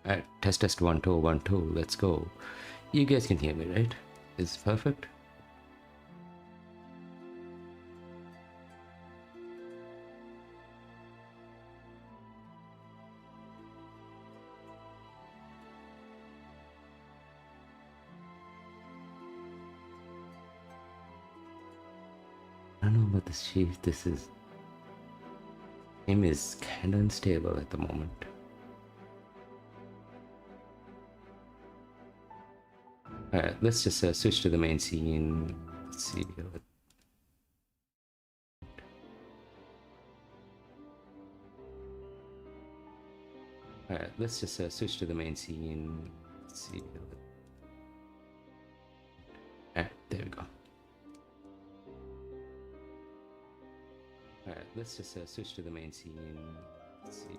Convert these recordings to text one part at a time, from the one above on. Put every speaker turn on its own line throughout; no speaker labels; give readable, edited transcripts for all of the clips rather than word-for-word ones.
Alright, test 1 2 1 2. Let's go. You guys can hear me, right? Is it perfect? I don't know about this chief. This is game is kinda unstable at the moment. Alright, let's just switch to the main scene. Let's see. Alright, let's just switch to the main scene. Let's see. Alright, there we go. Alright, let's just switch to the main scene. Let's see.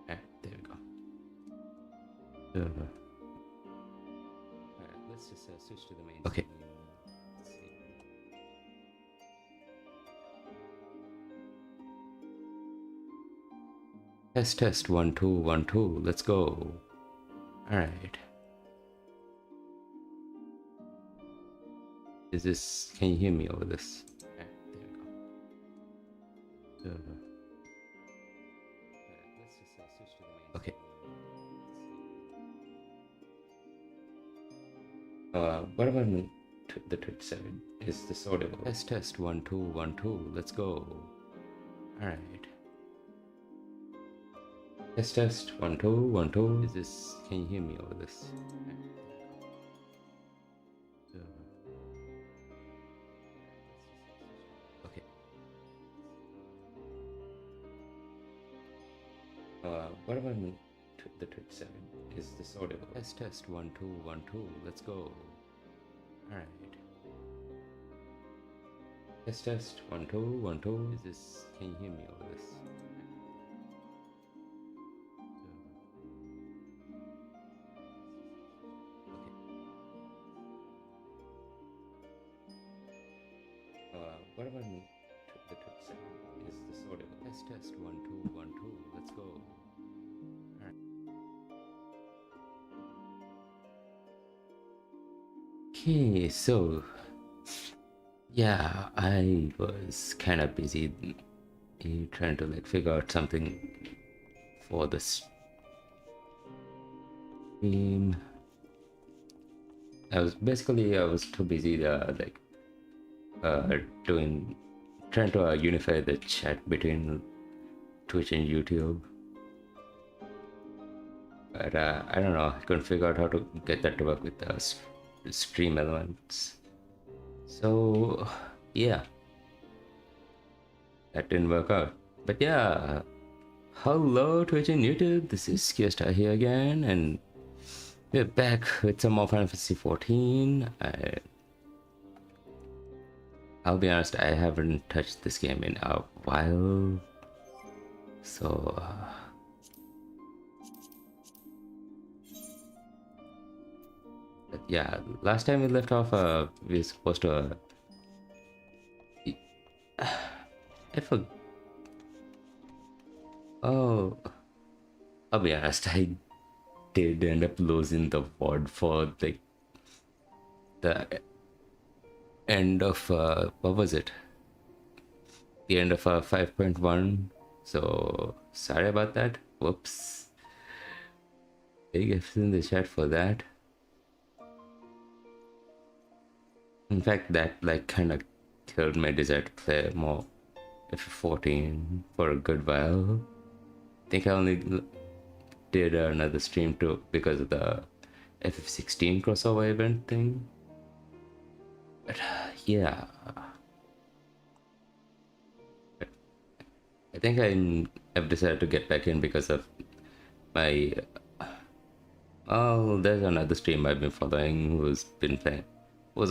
Alright, there we go. Alright, let's just switch to the main scene. Let's see. Test 1 2 1 2. Let's go. Alright. Is this? Can you hear me over this? Alright, there we go. Let's just switch to the main. Okay. What about the 27? Is this audible? Test 1 2 1 2. Let's go. Alright. Test 1 2 1 2. Is this? Can you hear me over this? Okay. What about the 27? Is this audible? Test 1 2 1 2. Let's go. Alright. Test 1 2 1 2. Is this? Can you hear me over this? What about the 27? Is this audible? Test 1 2 1 2. Let's go. Alright. Okay, so yeah, I was kind of busy trying to like figure out something for the stream. I was too busy trying to unify the chat between Twitch and YouTube, but I don't know, I couldn't figure out how to get that to work with the stream elements. So yeah, that didn't work out. But yeah, hello Twitch and YouTube, this is Skewerstar here again, and we're back with some more Final Fantasy XIV. I'll be honest, I haven't touched this game in a while, so but yeah, last time we left off, we were supposed to I forgot. Oh, I'll be honest, I did end up losing the ward for like the end of what was it, the end of 5.1, so sorry about that. Whoops. Big F's in the chat for that. In fact, that like kind of killed my desire to play more FF14 for a good while. I think I only did another stream too because of the FF16 crossover event thing. But yeah, I think I've decided to get back in because of my there's another stream I've been following who's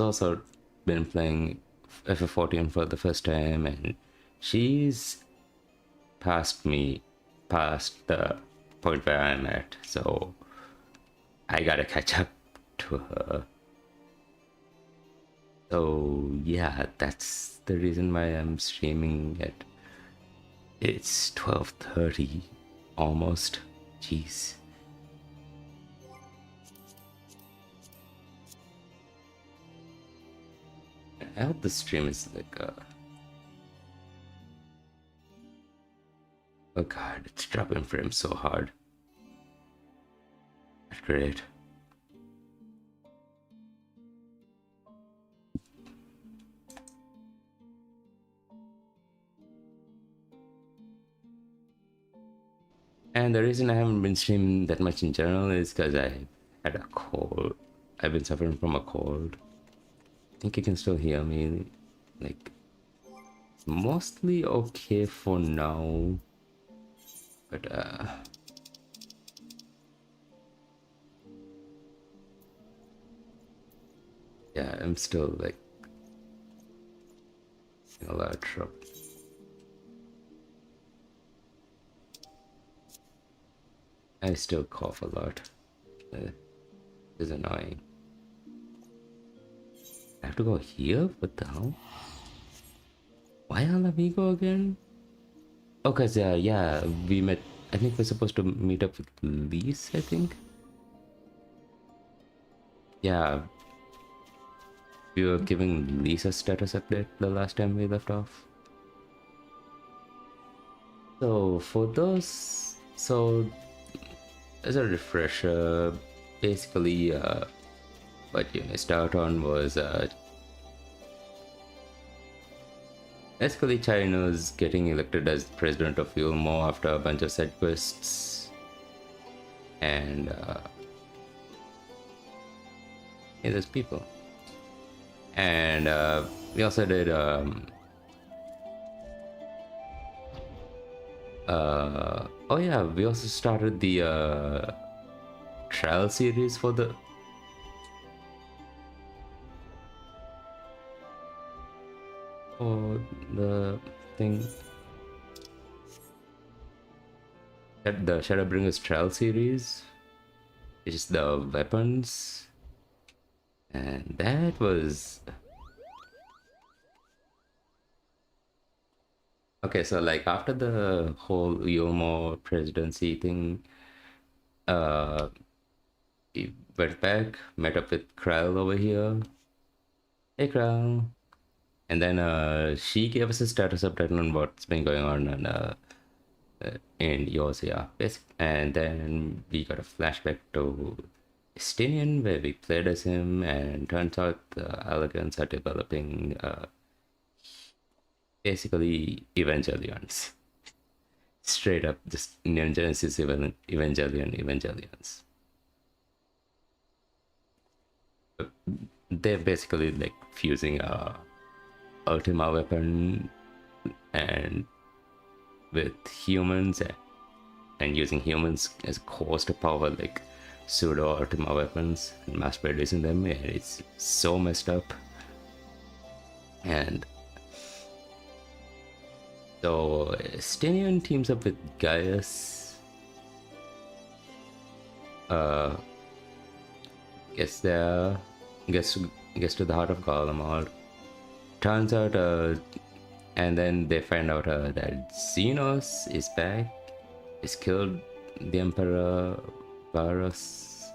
also been playing FF14 for the first time, and she's past the point where I'm at, so I gotta catch up to her. So yeah, that's the reason why I'm streaming at it's 12:30 almost. Jeez. I hope the stream is like oh god, it's dropping frames so hard. That's great. And the reason I haven't been streaming that much in general is because I had a cold. I've been suffering from a cold. I think you can still hear me. Like, it's mostly okay for now. But, yeah, I'm still, like, in a lot of trouble. I still cough a lot. It's annoying. I have to go here? What the hell? Why Al Amigo again? Oh, cause yeah, we met. I think we're supposed to meet up with Lise, I think. Yeah, we were giving Lise a status update the last time we left off. So for those, as a refresher, basically what you missed out on was basically China's getting elected as president of Wilmo after a bunch of side quests, and yeah, there's people, and we also did oh yeah, we also started the trial series for the thing, at the Shadowbringers trial series, which is the weapons, and that was okay. So like after the whole Yomo presidency thing, we went back, met up with Krell over here. Hey Krell. And then she gave us a status update on what's been going on in yours, yeah. And then we got a flashback to Estinian where we played as him, and turns out the Elegants are developing basically Evangelions. Straight up, just Neon Genesis Evangelions. They're basically like fusing Ultima weapon and with humans and using humans as cores to power like pseudo Ultima weapons and mass producing them, and it's so messed up. And so Stinian teams up with Gaius, gets to the heart of Garlemald. Turns out and then they find out that Xenos is back. He's killed the Emperor Varus.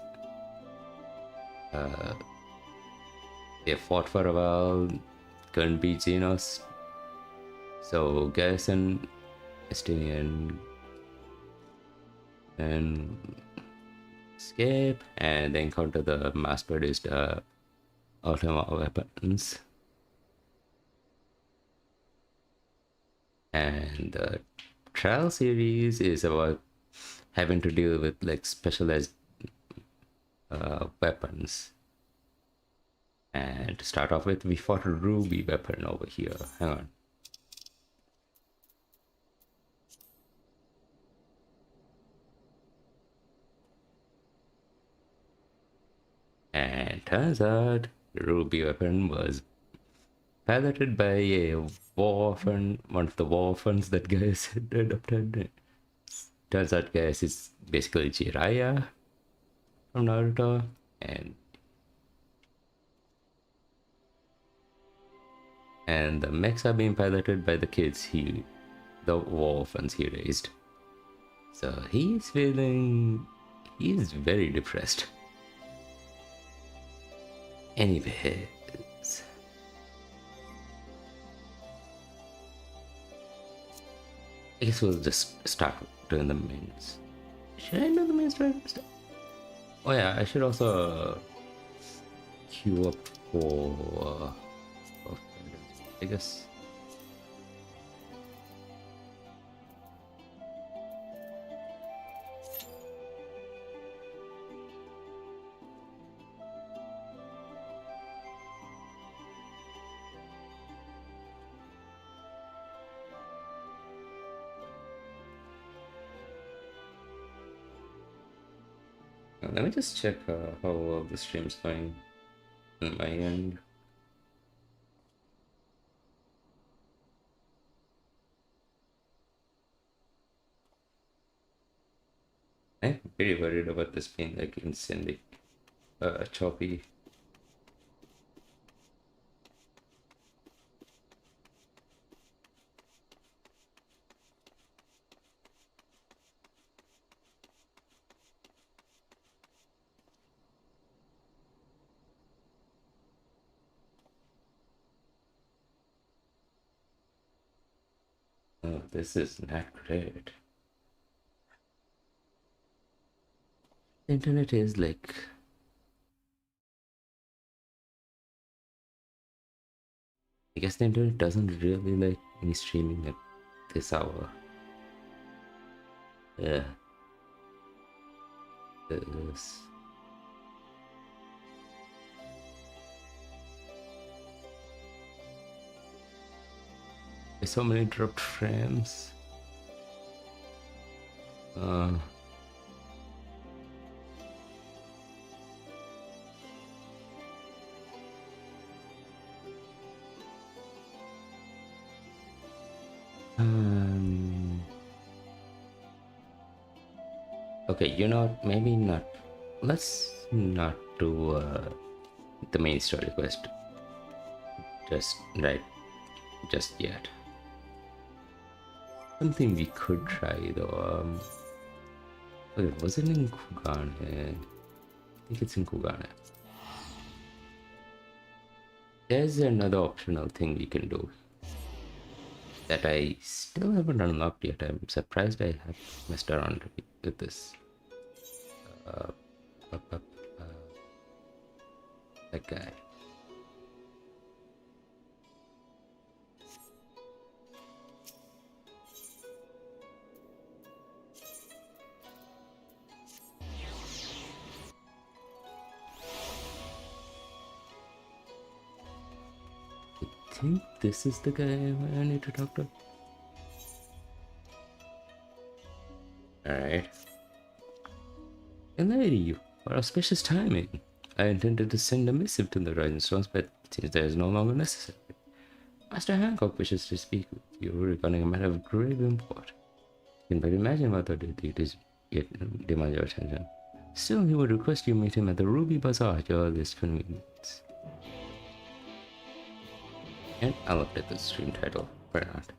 They fought for a while, couldn't beat Xenos. So Gaius and Estinian and escape, and they encounter the mass-produced Ultima weapons. And the trial series is about having to deal with like specialized weapons. And to start off with, we fought a ruby weapon over here. Hang on. And turns out the ruby weapon was piloted by a Warfan, one of the Warfans that Gaius had adopted. Turns out Gaius is basically Jiraiya from Naruto, and the mechs are being piloted by the kids the Warfans he raised. So he's very depressed. Anyways, I guess we'll just start doing the mains. Should I do the mains first? Oh yeah, I should also queue up for I guess. Let me just check how the stream's going on my end. I'm very worried about this being like insanely choppy. Oh, this is not great. The internet is like, I guess the internet doesn't really like me streaming at this hour. Yeah. This. There's so many dropped frames. Okay, you know what? Maybe not. Let's not do the main story quest just yet. Something we could try though. Wait, was it in Kugane? I think it's in Kugane. There's another optional thing we can do that I still haven't unlocked yet. I'm surprised I have messed around with this. That guy. I think this is the guy I need to talk to. Alright. And lady, what auspicious timing. I intended to send a missive to the Rising Stones, but since there is no longer necessary. Master Hancock wishes to speak with you regarding a matter of grave import. You can but imagine what the duties demand your attention. Still, he would request you meet him at the Ruby Bazaar at your earliest convenience. And I looked at the stream title. Why not?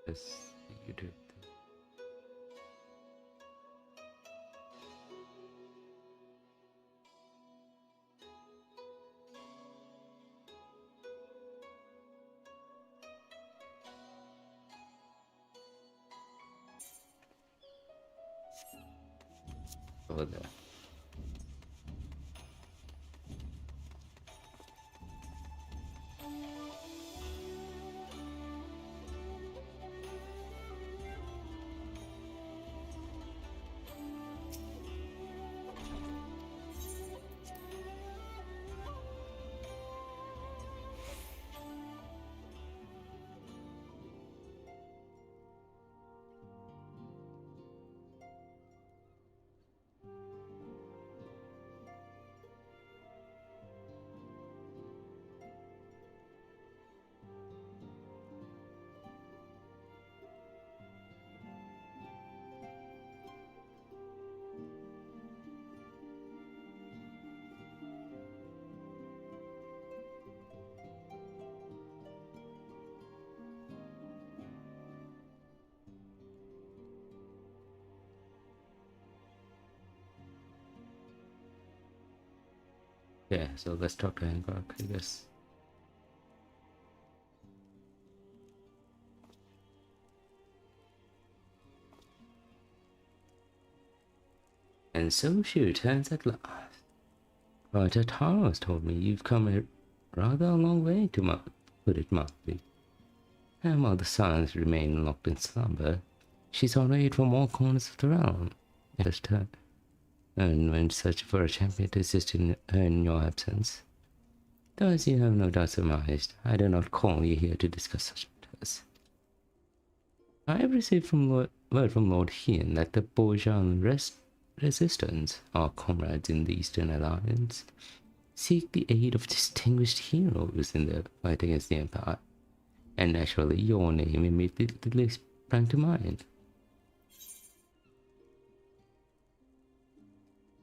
Yes, you did. over there. Yeah, so let's talk to Hancock, I guess. And so she returns at last. But Tara's told me you've come a rather a long way, to put it mildly. And while the sons remain locked in slumber, she's on aid from all corners of the realm. Just her. And when searching for a champion to assist in your absence. Though as you have no doubt surmised, I do not call you here to discuss such matters. I have received word from Lord Hien that the Bojan Resistance, our comrades in the Eastern Alliance, seek the aid of distinguished heroes in their fight against the Empire. And naturally, your name immediately sprang to mind.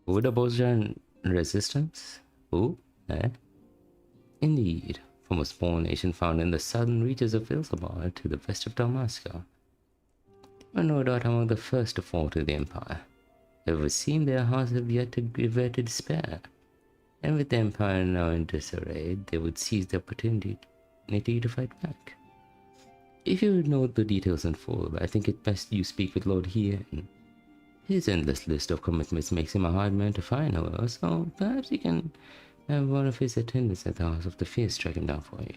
Who the Bojan Resistance? Who? Eh? Indeed, from a small nation found in the southern reaches of Ilzabar to the west of Dalmasca. They were no doubt among the first to fall to the Empire. It would seem their hearts have yet to give way to despair, and with the Empire now in disarray, they would seize the opportunity to fight back. If you would know the details in full, I think it best you speak with Lord Hien. His endless list of commitments makes him a hard man to find, however, so perhaps he can have one of his attendants at the House of the Fierce track him down for you.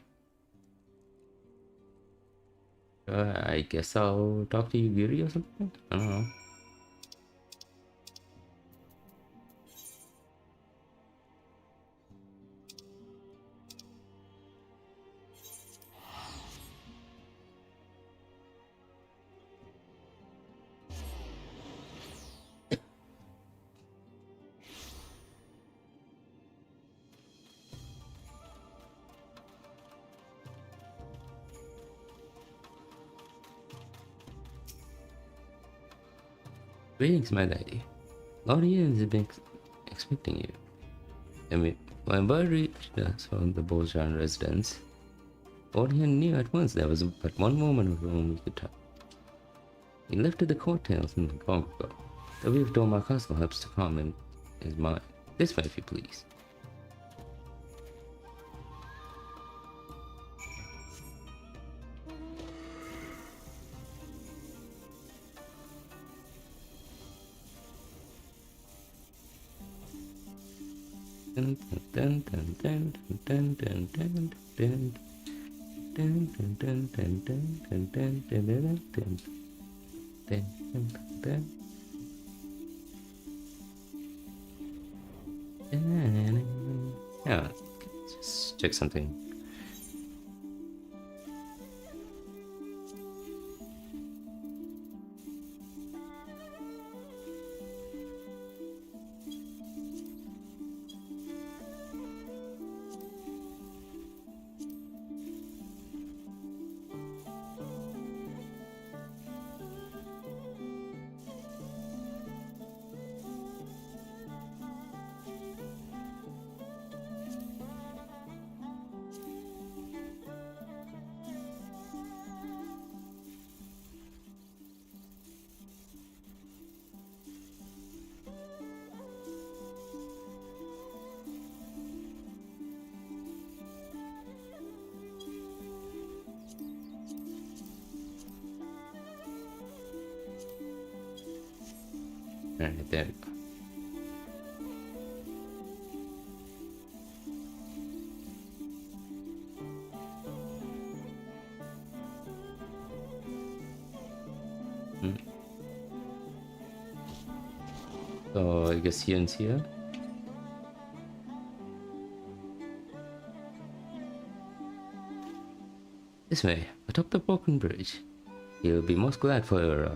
I guess I'll talk to you, Yuri, or something? I don't know. Greetings, my lady. Lord Ian has been expecting you. I mean, when word reached us from the Bojan residence, Lord Ian knew at once there was but one woman of whom we could talk. He lifted the coattails in the long ago. The view of Dormar Castle helps to calm his mind. This way, if you please. Yeah, just check something. Alright, there we go. guess he ends here. This way, atop the broken bridge. He'll be most glad for your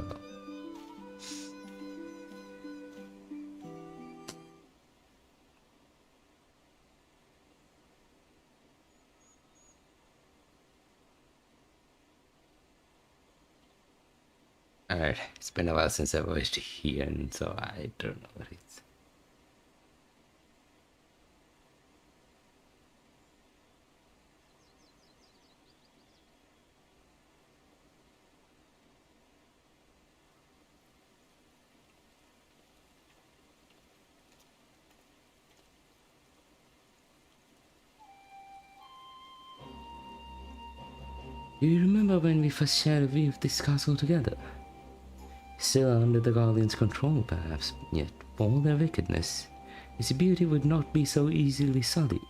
Alright, it's been a while since I watched here, and so I don't know what it's. Do you remember when we first shared a view of this castle together? Still under the Guardian's control, perhaps, yet for all their wickedness, its beauty would not be so easily sullied.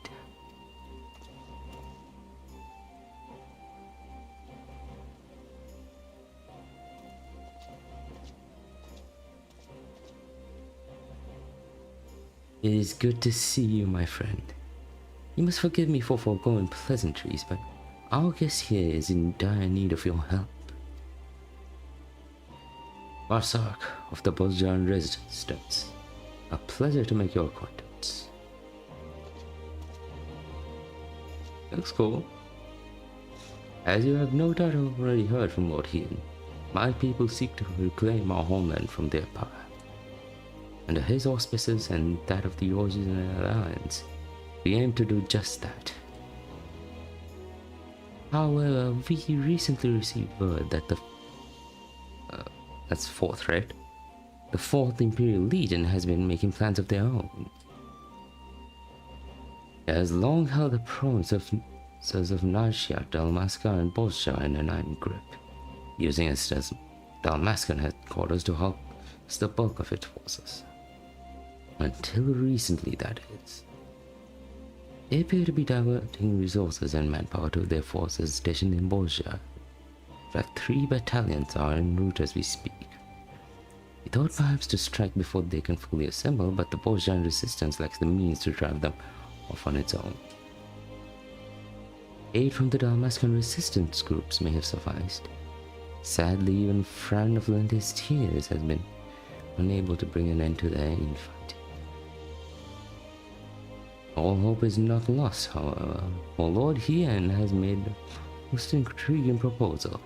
It is good to see you, my friend. You must forgive me for foregoing pleasantries, but our guest here is in dire need of your help. Varsak of the Post-Shadowbringers Resistance. A pleasure to make your acquaintance. Looks cool. As you have no doubt already heard from Lord Heaton, my people seek to reclaim our homeland from their power. Under his auspices and that of the Origin Alliance, we aim to do just that. However, we recently received word that that's fourth, right? The 4th Imperial Legion has been making plans of their own. It has long held the provinces of Narshia, Dalmasca, and Bolsha in an iron grip, using it as Dalmascan headquarters to help the bulk of its forces. Until recently, that is. They appear to be diverting resources and manpower to their forces stationed in Bolsha. In fact, 3 battalions are en route as we speak. We thought perhaps to strike before they can fully assemble, but the Bolshan resistance lacks the means to drive them off on its own. Aid from the Dalmascan resistance groups may have sufficed. Sadly, even Fran of Linde's Tears has been unable to bring an end to their infighting. All hope is not lost, however, for Lord Heaton has made a most intriguing proposal.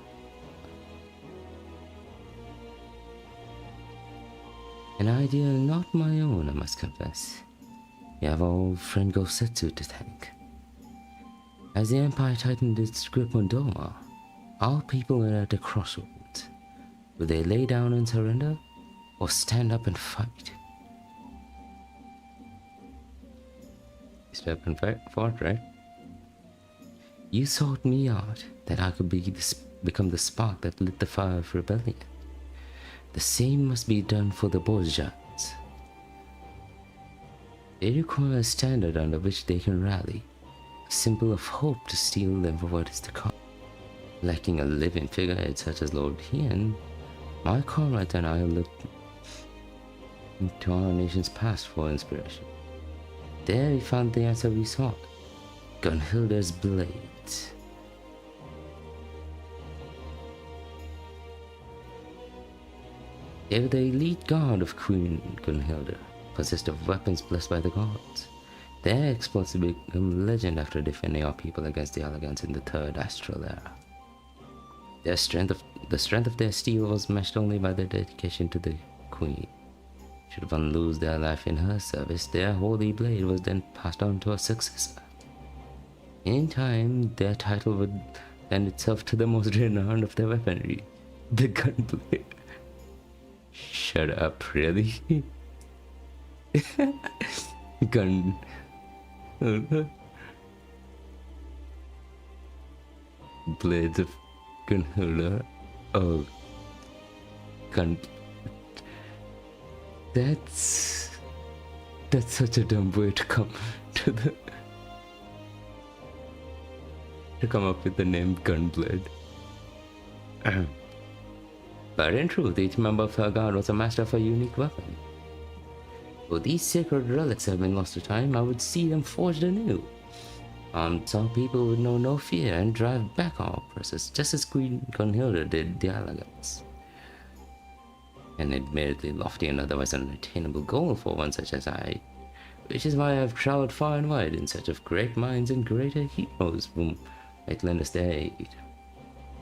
An idea not my own, I must confess. We have our old friend Gosetsu to thank. As the Empire tightened its grip on Doma, our people are at a crossroads. Will they lay down and surrender, or stand up and fight? Step and fought, right? You sought me out that I could become the spark that lit the fire of rebellion. The same must be done for the Bozjans. They require a standard under which they can rally, a symbol of hope to steel them for what is to come. Lacking a living figurehead such as Lord Heaton, my comrades and I looked into our nation's past for inspiration. There we found the answer we sought, Gunhilda's blades. They were the elite guard of Queen Gunhilda, possessed of weapons blessed by the gods. Their exploits have become legend after defending our people against the Elegants in the 3rd Astral Era. The strength of their steel was matched only by their dedication to the Queen. Should one lose their life in her service, their holy blade was then passed on to a successor. In time, their title would lend itself to the most renowned of their weaponry, the gunblade. Shut up, really? Gun. Blades of Gunhilda. Oh. Gun. That's such a dumb way to come up with the name Gunblade. But in truth, each member of her guard was a master of a unique weapon. For these sacred relics have been lost to time, I would see them forged anew. Some people would know no fear and drive back our oppressors, just as Queen Gunhilda did the Alagans. An admittedly lofty and otherwise unattainable goal for one such as I, which is why I have traveled far and wide in search of great minds and greater heroes whom might lend us their aid.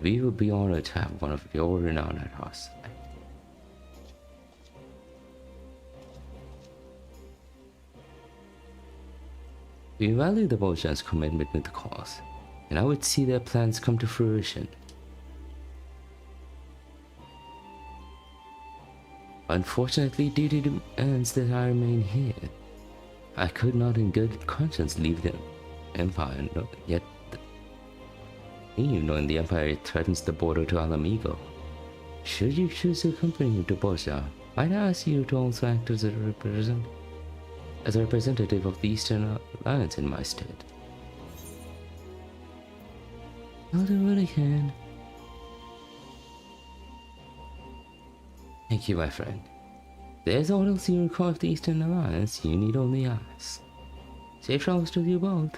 We would be honored to have one of your renown at our side. We value the Volscians' commitment with the cause, and I would see their plans come to fruition. Unfortunately, duty demands that I remain here. I could not in good conscience leave the Empire, yet knowing the Empire threatens the border to Alamigo. Should you choose to accompany me to Borgia, I'd ask you to also act as a representative of the Eastern Alliance in my stead. I'll do what I can. Thank you, my friend. If there's all else you require of the Eastern Alliance, you need only ask. Safe travels to you both.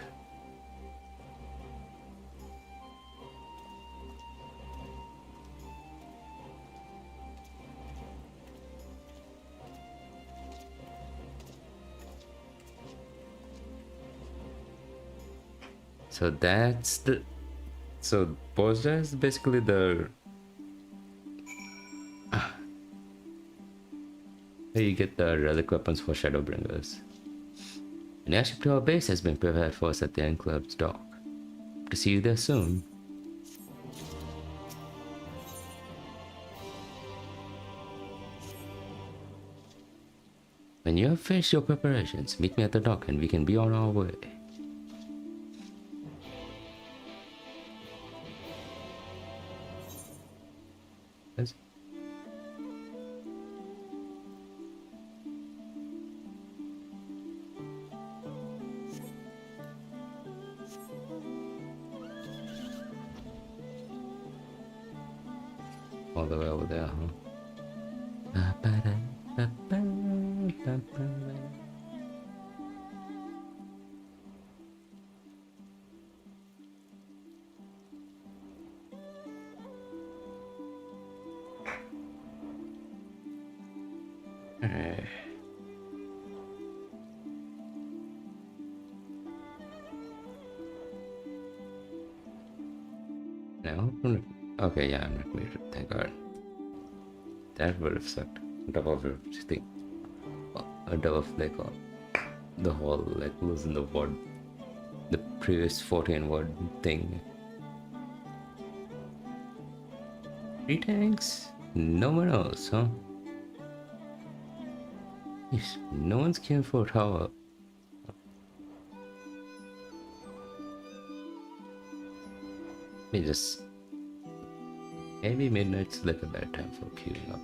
So that's the... So Borgia is basically the... Here you get the relic weapons for Shadowbringers. An airship to our base has been prepared for us at the Enclave's dock. To see you there soon. When you have finished your preparations, meet me at the dock and we can be on our way. Yes. All the way over there, huh? No? Okay, yeah, I'm not muted, thank God. That would have sucked. On top of everything. On top of like the whole like losing the word, the previous 14 word thing. 3 tanks? No one else, huh? Yes, no one's caring for a tower. Maybe midnight's like a bad time for queuing up.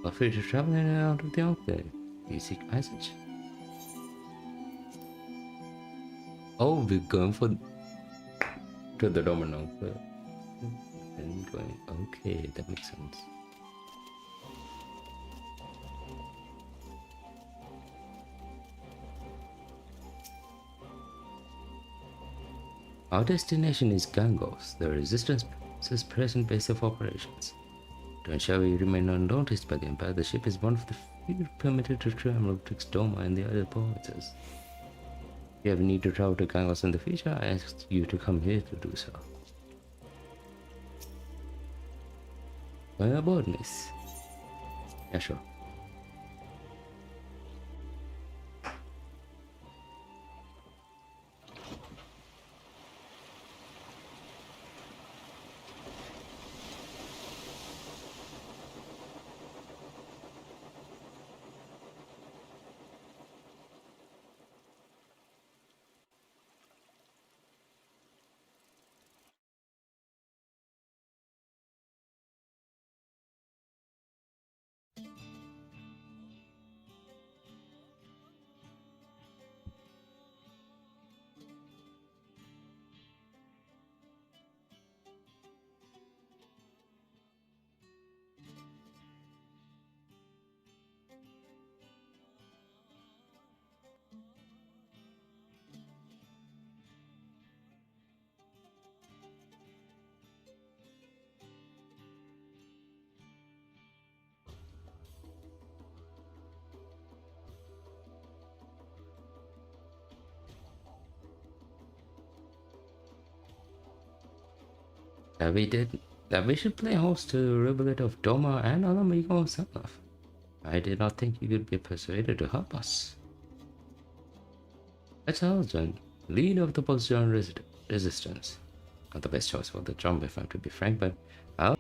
Feel free to travel in and out of the enclave. You seek passage. Oh, we're going to the Dominant Enclave. Okay, that makes sense. Our destination is Gangos, the Resistance's present base of operations. To ensure we remain unnoticed by the Empire, the ship is one of the few permitted to travel betwixt Doma and the other provinces. If you ever need to travel to Gangos in the future, I ask you to come here to do so. Going aboard, miss? Yeah, sure. That we should play host to Rivulet of Doma and Alamigo himself. I did not think you could be persuaded to help us. That's our husband, leader of the Post-Shadowbringers resistance. Not the best choice for the job, if I'm to be frank, but I'll...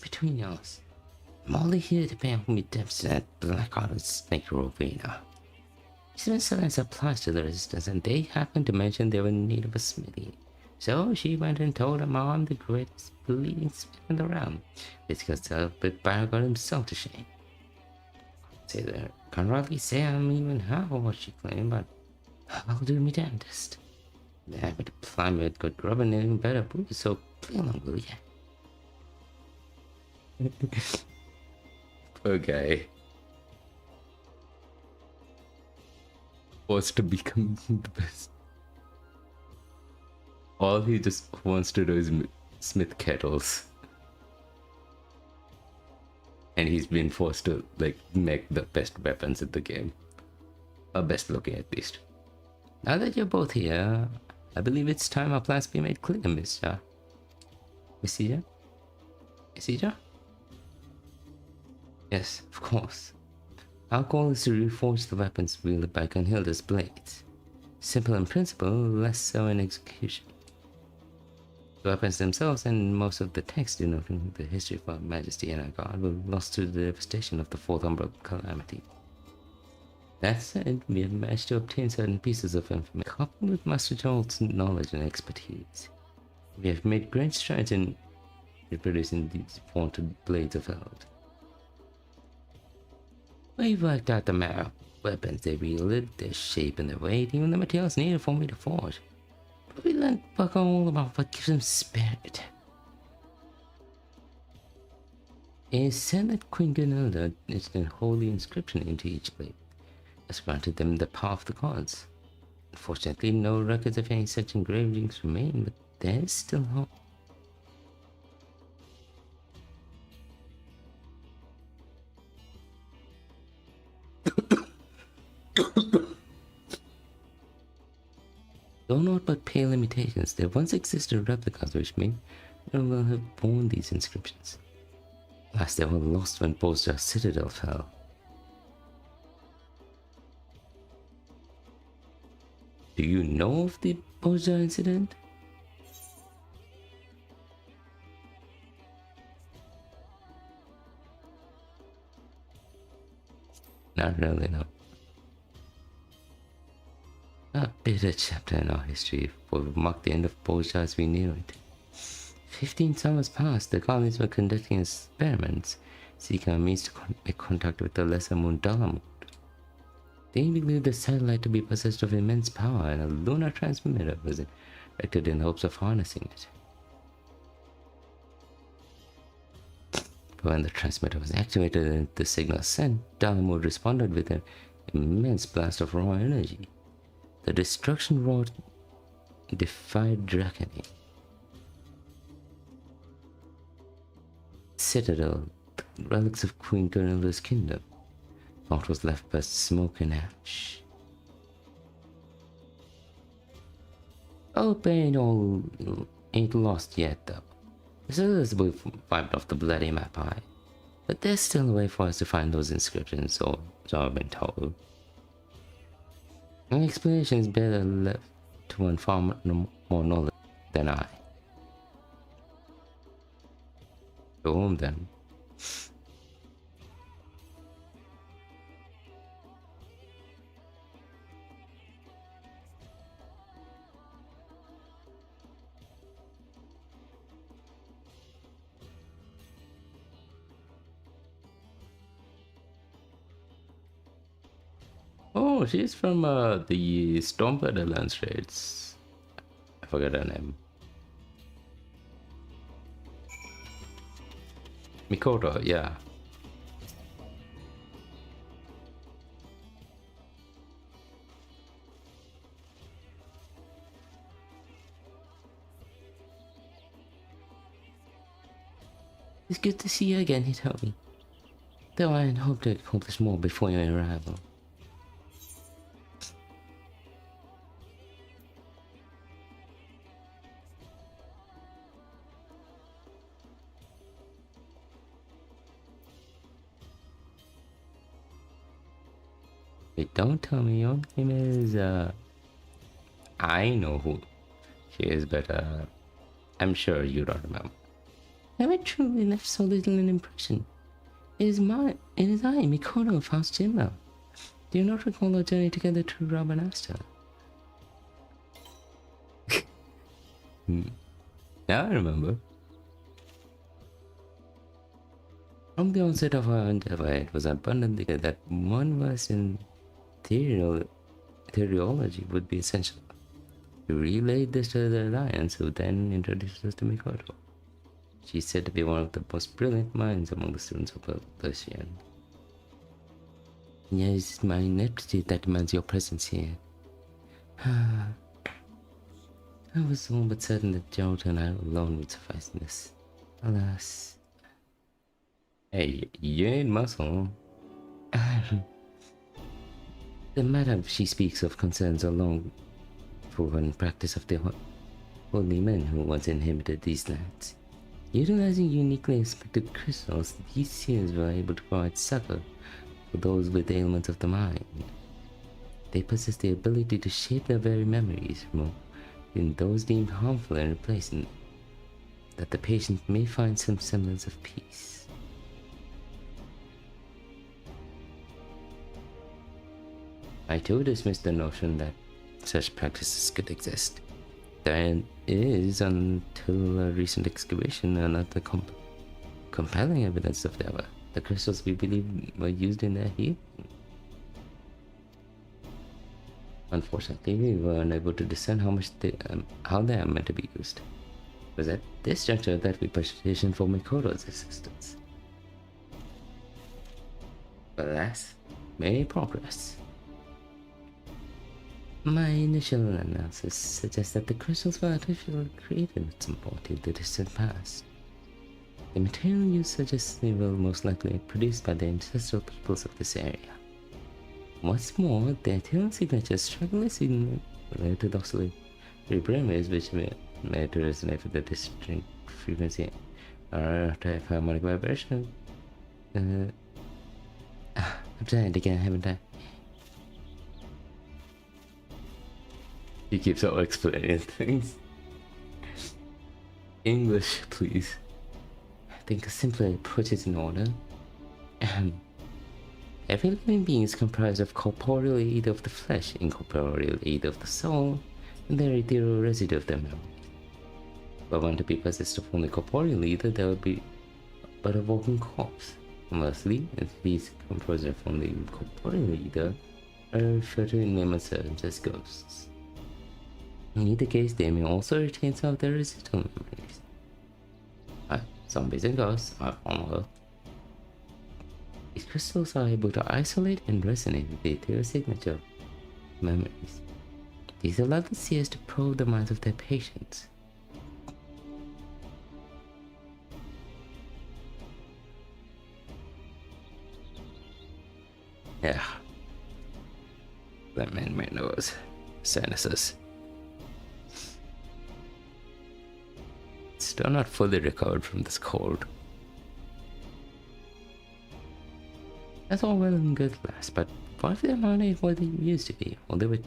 Between us, I'm only here to pay off my debts at Blackhearted Snake Rovina. She's been selling supplies to the resistance, and they happened to mention they were in need of a smithy. So she went and told them I'm the greatest bleeding smith in the realm. It's because but Baron got himself to shame. Can't really say I'm even half of what she claimed, but I'll do me damnedest. Yeah, but the climate got grubbing and even better booze, so play along, will ya? Okay. Wants to become the best. All he just wants to do is smith kettles. And he's been forced to, like, make the best weapons in the game. Or best looking, at least. Now that you're both here, I believe it's time our plans be made clear, Mr. Mesija? Mesija? Yes, of course. Our goal is to reforge the weapons wielded by Gunhilda's blades. Simple in principle, less so in execution. The weapons themselves and most of the text denoting the history of our Majesty and our God were lost to the devastation of the Fourth Umbral Calamity. That said, we have managed to obtain certain pieces of information coupled with Master Joel's knowledge and expertise. We have made great strides in reproducing these vaunted blades of Eld. We've worked out the matter of weapons they wielded, their shape and their weight, even the materials needed for me to forge. But we learned all about what gives them spirit. It is said that Queen Gunhilda etched a holy inscription into each blade, as granted them the power of the gods. Unfortunately, no records of any such engravings remain, but there is still hope. Though not but pale imitations, there once existed replicas which may well have borne these inscriptions. Last they were lost when Post-Shadowbringers Citadel fell. Do you know of the Post-Shadowbringers incident? Not really, no. A bitter chapter in our history, for we mark the end of Post-Shadowbringers as we knew it. 15 summers passed, the colonies were conducting experiments, seeking a means to make contact with the lesser moon Dalamut. They believed the satellite to be possessed of immense power, and a lunar transmitter was erected in hopes of harnessing it. But when the transmitter was activated and the signal sent, Dalamut responded with an immense blast of raw energy. The destruction wrought defied reckoning. Citadel, the relics of Queen Gunhilda's kingdom. What was left but smoke and ash. Hope ain't lost yet, though. The citizens will wiped off the bloody map high, but there's still a way for us to find those inscriptions, or so I've been told. An explanation is better left to one far more knowledge than I. Go home then. Oh, she's from the Stormblood Alliance raids. I forgot her name. Mikoto, yeah. It's good to see you again, Hitomi. Though I had hoped to accomplish more before your arrival. Wait, don't tell me your name is, I know who she is, but, I'm sure you don't remember. Have I truly left so little an impression? It is I, Mikoto of House Jinmao. Do you not recall our journey together to Rabanasta? Now I remember. From the onset of our endeavor, it was abundantly clear that one verse in theology would be essential. We relayed this to the Alliance, who then introduced us to Mikoto. She is said to be one of the most brilliant minds among the students of Persian. Yes, my ineptitude that demands your presence here. I was all but certain that Gerald and I alone would suffice in this. Alas. Hey, you ain't muscle. The matter she speaks of concerns a long proven practice of the holy men who once inhabited these lands. Utilizing uniquely inspected crystals, these seers were able to provide succor for those with ailments of the mind. They possess the ability to shape their very memories in those deemed harmful and replace them, that the patient may find some semblance of peace. I too dismiss the notion that such practices could exist. There is, until a recent excavation, another compelling evidence of that. The crystals we believe were used in their healing. Unfortunately, we were unable to discern how they are meant to be used. It was at this juncture that we petitioned for Mikoto's assistance. But alas, may progress. My initial analysis suggests that the crystals were artificially created at some point in the distant past. The material used suggests they were most likely produced by the ancestral peoples of this area. What's more, their tail signatures strongly similar to those Shadowbringers, which may to resonate with the distinct frequency or type harmonic vibration. I've tried again, haven't I? He keeps on explaining things. English, please. I think a simpler approach is in order. Every living being is comprised of corporeal aid of the flesh, incorporeal aid of the soul, and the ethereal residue of the memory. Were one to be possessed of only corporeal ether, there would be but a walking corpse. Conversely, if these composed of only corporeal ether are referred to in layman's terms as ghosts. In either case, they may also retain some of their residual memories. Zombies and ghosts are formula. These crystals are able to isolate and resonate with the ethereal signature of memories. These allow the seers to probe the minds of their patients. Yeah. That man might know us. Sinuses. Still not fully recovered from this cold. That's all well and good, lass, but what if they're not what they used to be? Or they were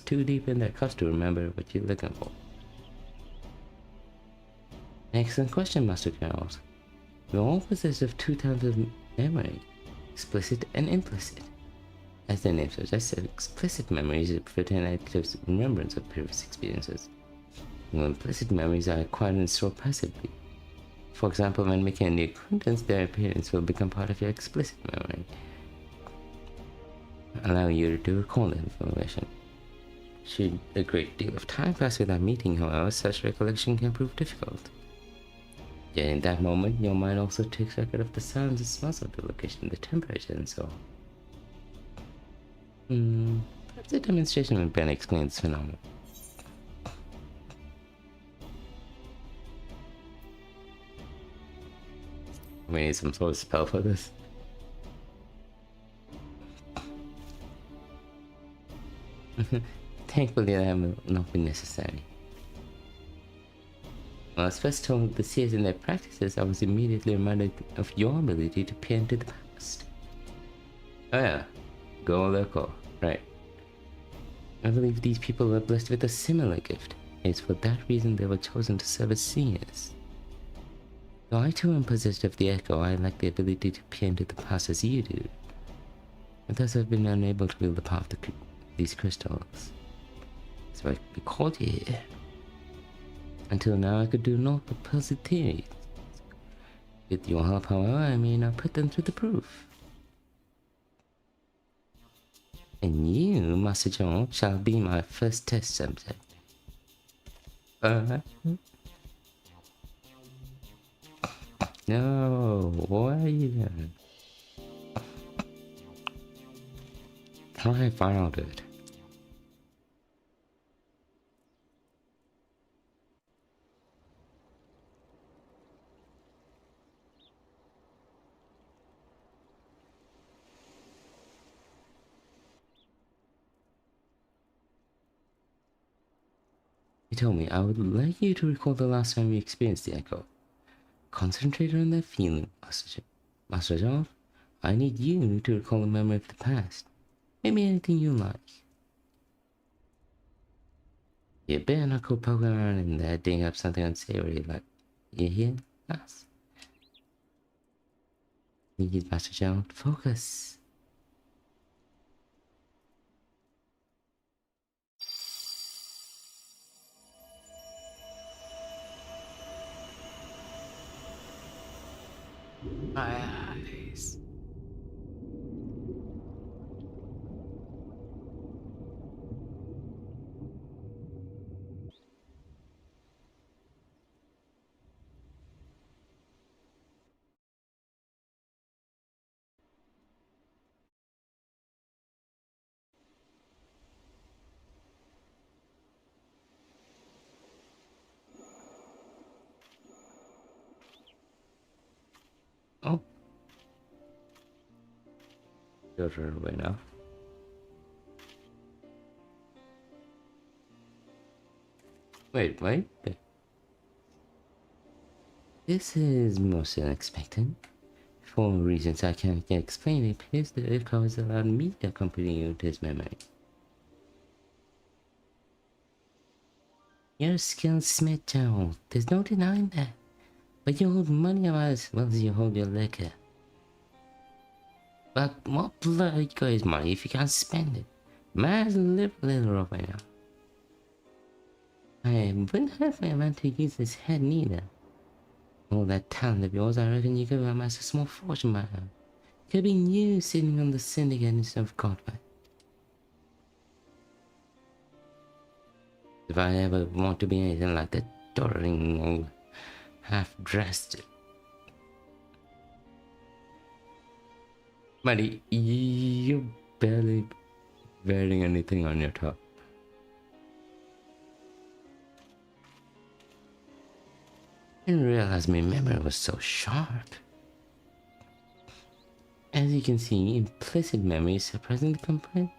too deep in their cuffs to remember what you're looking for? Excellent question, Master Charles. We're all possessed of two types of memory, explicit and implicit. As the name suggests, explicit memories retain active remembrance of previous experiences, while implicit memories are acquired and stored passively. For example, when making a new acquaintance, their appearance will become part of your explicit memory, allowing you to recall the information. Should a great deal of time pass without meeting, however, such recollection can prove difficult. Yet in that moment, your mind also takes record of the sounds and smells of the location, the temperature, and so on. Perhaps a demonstration will better explain this phenomenon. We need some sort of spell for this. Thankfully, that will not be necessary. When I was first told the seers in their practices, I was immediately reminded of your ability to peer into the past. Oh yeah, go local. Right. I believe these people were blessed with a similar gift. It's for that reason they were chosen to serve as seers. Though I too am possessed of the echo, I lack the ability to peer into the past as you do. And thus I've been unable to wield the power of these crystals. So I be called here. Until now I could do naught but pursue theories. With your help, however, I may now put them to the proof. And you, Master John, shall be my first test subject. No, what are you doing? I found it. He told me I would like you to recall the last time we experienced the echo. Concentrate on that feeling, Master John. I need you to recall a memory of the past. Maybe anything you like. You better not go poking around in there digging up something unsavory like... You hear? Us. Need Master John. Focus. My eyes. Oh. You're away now. Wait. This is most unexpected. For reasons I can't explain, it appears that Echo has allowed me to accompany you to his memory. You're a skilled smith, Joe. There's no denying that. But you hold money about as well as you hold your liquor. But what blood got his money if you can't spend it? Man's live a little rough right now. I wouldn't have my man to use his head neither. All that talent of yours, I reckon you could amass a small fortune by now. Could be you sitting on the syndicate instead of Godwin. If I ever want to be anything like that doddering old half-dressed... Buddy, you're barely wearing anything on your top. I didn't realize my memory was so sharp. As you can see, implicit memory is surprisingly comprehensive.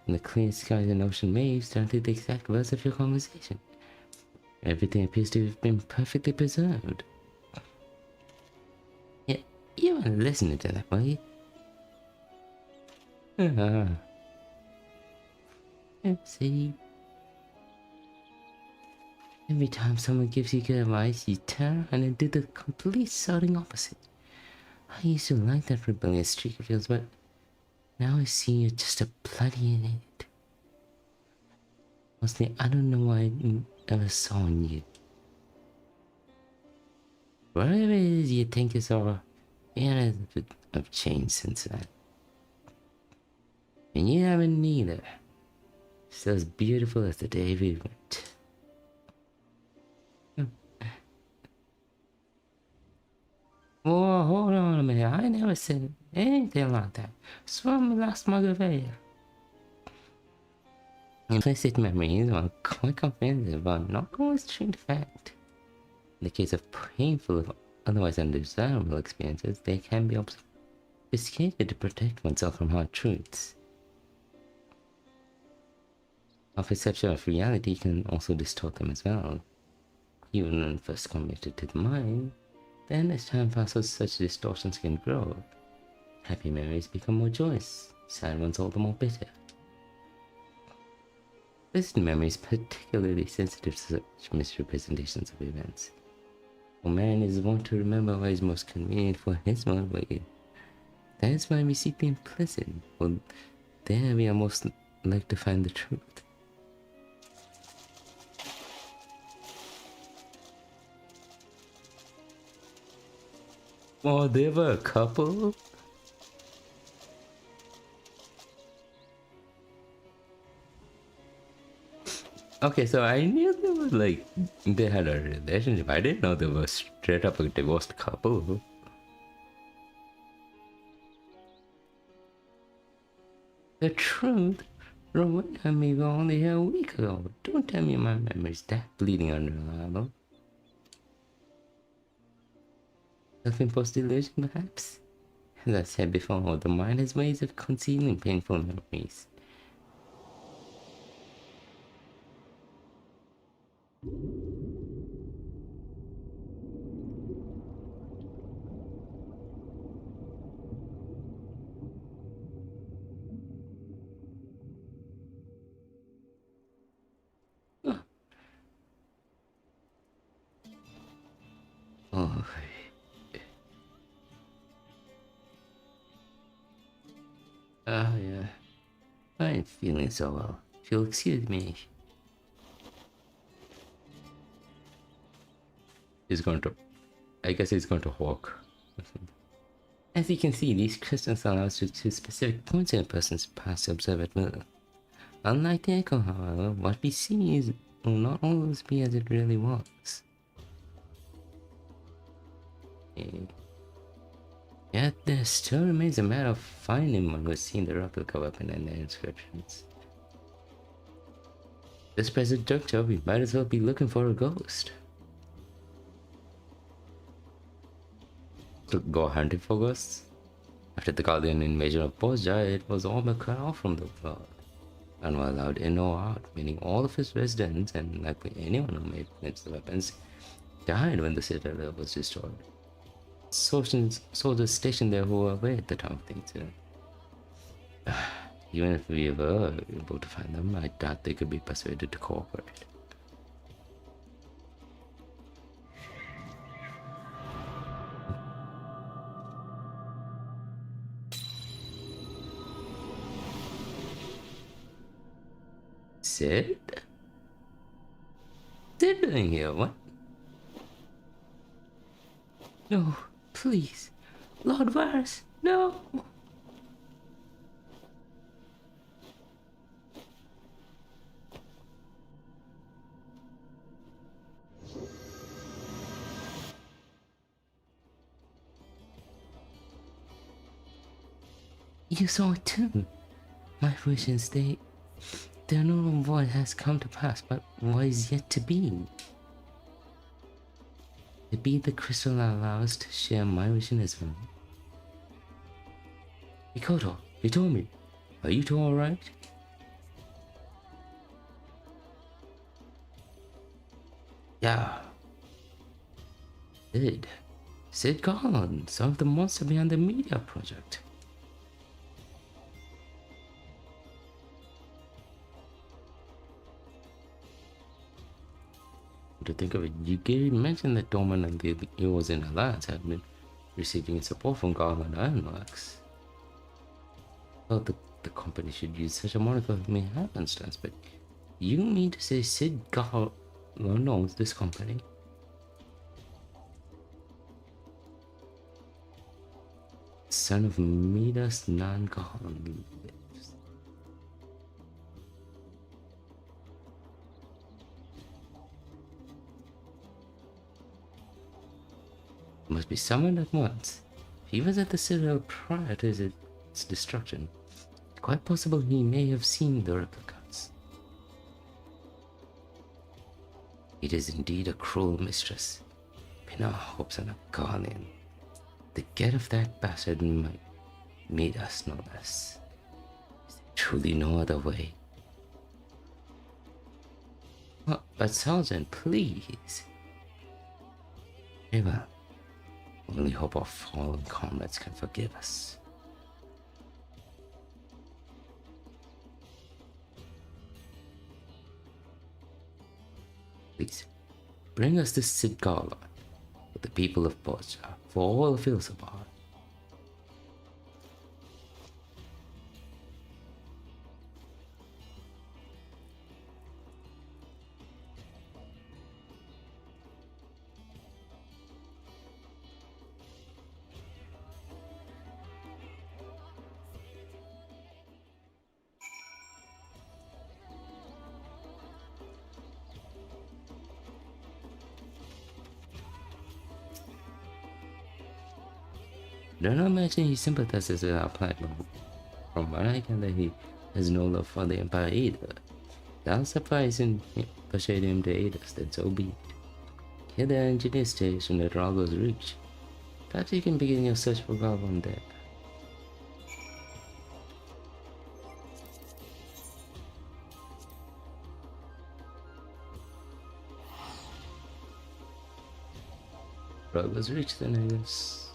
And the clear skies and ocean waves down to the exact words of your conversation. Everything appears to have been perfectly preserved. Yeah, you weren't listening to that, were you? See? Every time someone gives you good advice, you turn and do the complete starting opposite. I used to like that rebellious streak of yours, but now I see you're just a bloody idiot. Mostly, I don't know why I ever saw in you. Whatever it is you think is all, yeah, I've changed since then. And you haven't neither. Still as beautiful as the day we met. Whoa, hold on a minute. I never said anything like that. It's from last mug of ale. Implicit memories are quite offensive, but not always true to fact. In the case of painful, otherwise undesirable experiences, they can be obfuscated to protect oneself from hard truths. Our perception of reality can also distort them as well. Even when first committed to the mind, then as time passes, such distortions can grow. Happy memories become more joyous, sad ones all the more bitter. Pleasant memory is particularly sensitive to such misrepresentations of events. A man is wont to remember what is most convenient for his own way. That is why we seek the implicit, for there we are most like to find the truth. Oh, they were a couple? Okay, so I knew they were like, they had a relationship. I didn't know they were straight up a divorced couple. The truth? Rowena and me were only here a week ago. Don't tell me my memory's that bleeding unreliable. Self-imposed delusion, perhaps? As I said before, the mind has ways of concealing painful memories. Oh. Yeah. I ain't feeling so well. If you'll excuse me. He's going to... I guess he's going to walk. As you can see, these crystals allow us to specific points in a person's past to observe at will. Unlike the echo, however, what we see is will not always be as it really was. Yet there still remains a matter of finding one who has seen the replica weapon and their inscriptions. This present juncture, we might as well be looking for a ghost. To go hunting for ghosts? After the Guardian invasion of Post-Shadowbringers, it was all but cut off from the world. And were allowed in or out, meaning all of his residents, and likely anyone who made the weapons, died when the citadel was destroyed. Soldiers stationed there who were away at the time of the incident. Even if we were able to find them, I doubt they could be persuaded to cooperate. Sid? Sid doing here, what? No, please. Lord Varys, no! You saw it too. My visions, they're not what has come to pass, but what is yet to be. To be the crystal that allows us to share my vision as well. Mikoto, you told me. Are you two alright? Yeah. Sid gone, some of the monster behind the media project. To think of it, you mentioned that Dorman and the Heroes in Alliance had been receiving support from Garland Ironworks. Well, the company should use such a moniker of mere happenstance, but you mean to say Sid Garland owns this company? Son of Midas Nan Garland. Must be someone at once. If he was at the Citadel prior to its destruction, it's quite possible he may have seen the replicas. It is indeed a cruel mistress. Pin our hopes on a guardian. The get of that bastard might made us no less. Is there truly no other way? Well, but Sergeant, please. Very well. Only hope our fallen comrades can forgive us. Please, bring us this cigar with the people of Post-Shadowbringers, for all feels apart. Do not imagine he sympathizes with our platform. From what I gather, he has no love for the Empire either. Without surprising, persuade him to aid us, then so be it. Get the engineer station at Drago's Reach. Perhaps you can begin your search for Goblin there. Drago's Reach then, I guess.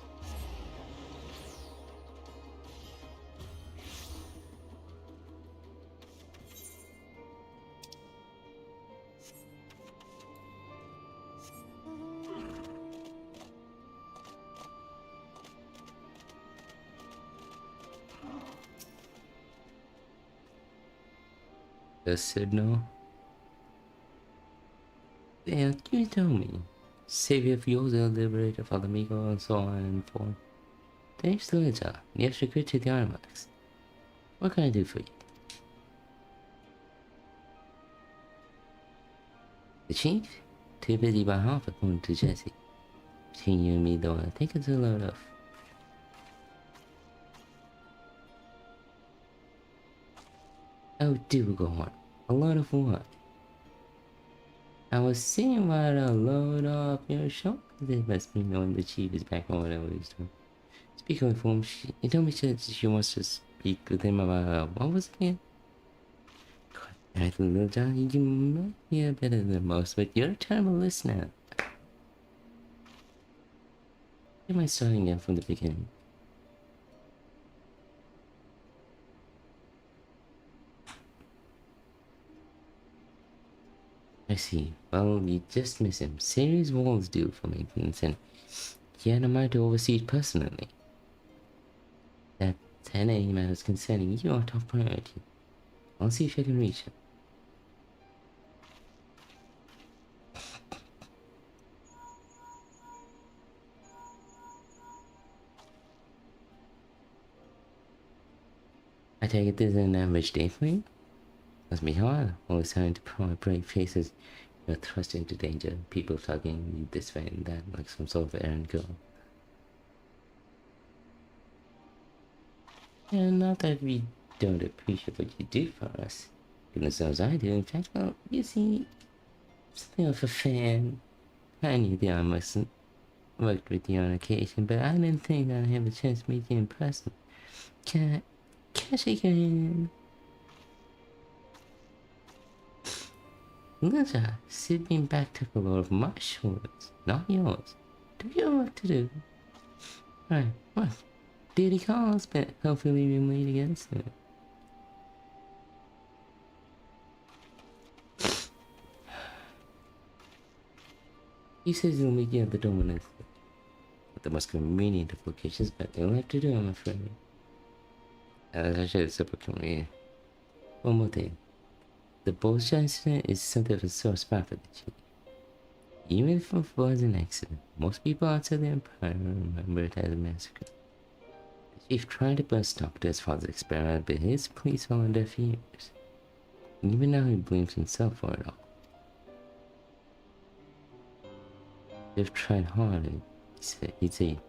The signal. Yeah, you tell me. Savior of yours, liberator, Father Miko, and so on and forth. Thanks to Leja, the extra crit to the Armax. What can I do for you? The chief? Too busy by half according to Jesse. Between you and me though, I think it's a load of. Oh, do go on. A load of what? I was seeing what a load of your shoulder. This must be knowing the chief is back on whatever he's doing. Speaking with whom, he told me she wants to speak with him about what was it again? I think little John, you might hear better than most, but you're a terrible listener. Am I starting again from the beginning? I see. Well, you just miss him. Serious walls due for maintenance, and he had a mind to oversee it personally. That 10 any matters concerning you are top priority. I'll see if I can reach him. I take it this is an average day for you? Must be hard, always having to put on brave faces. You're thrust into danger, people tugging you this way and that like some sort of errand girl. And not that we don't appreciate what you do for us. Goodness knows I do. In fact, well, you see, something of a fan. I knew the I mustn't worked with you on occasion, but I didn't think I'd have a chance to meet you in person. Can I shake your hand? Linda, sitting back took a load of my shoulders, not yours. Do you know what to do? Right, what? Duty calls, but hopefully we meet again soon. He says he'll meet you at the Dominus. At the most convenient of locations, but you'll have to do, I'm afraid. As I said, super convenient. One more thing. The Post-Shadowbringers incident is something of a sore spot for the chief. Even if it was an accident, most people outside the Empire remember it as a massacre. The chief tried to put a stop to his father's experiment, but his pleas fell on deaf ears. Even now he blames himself for it all. They've tried hard, he'd say,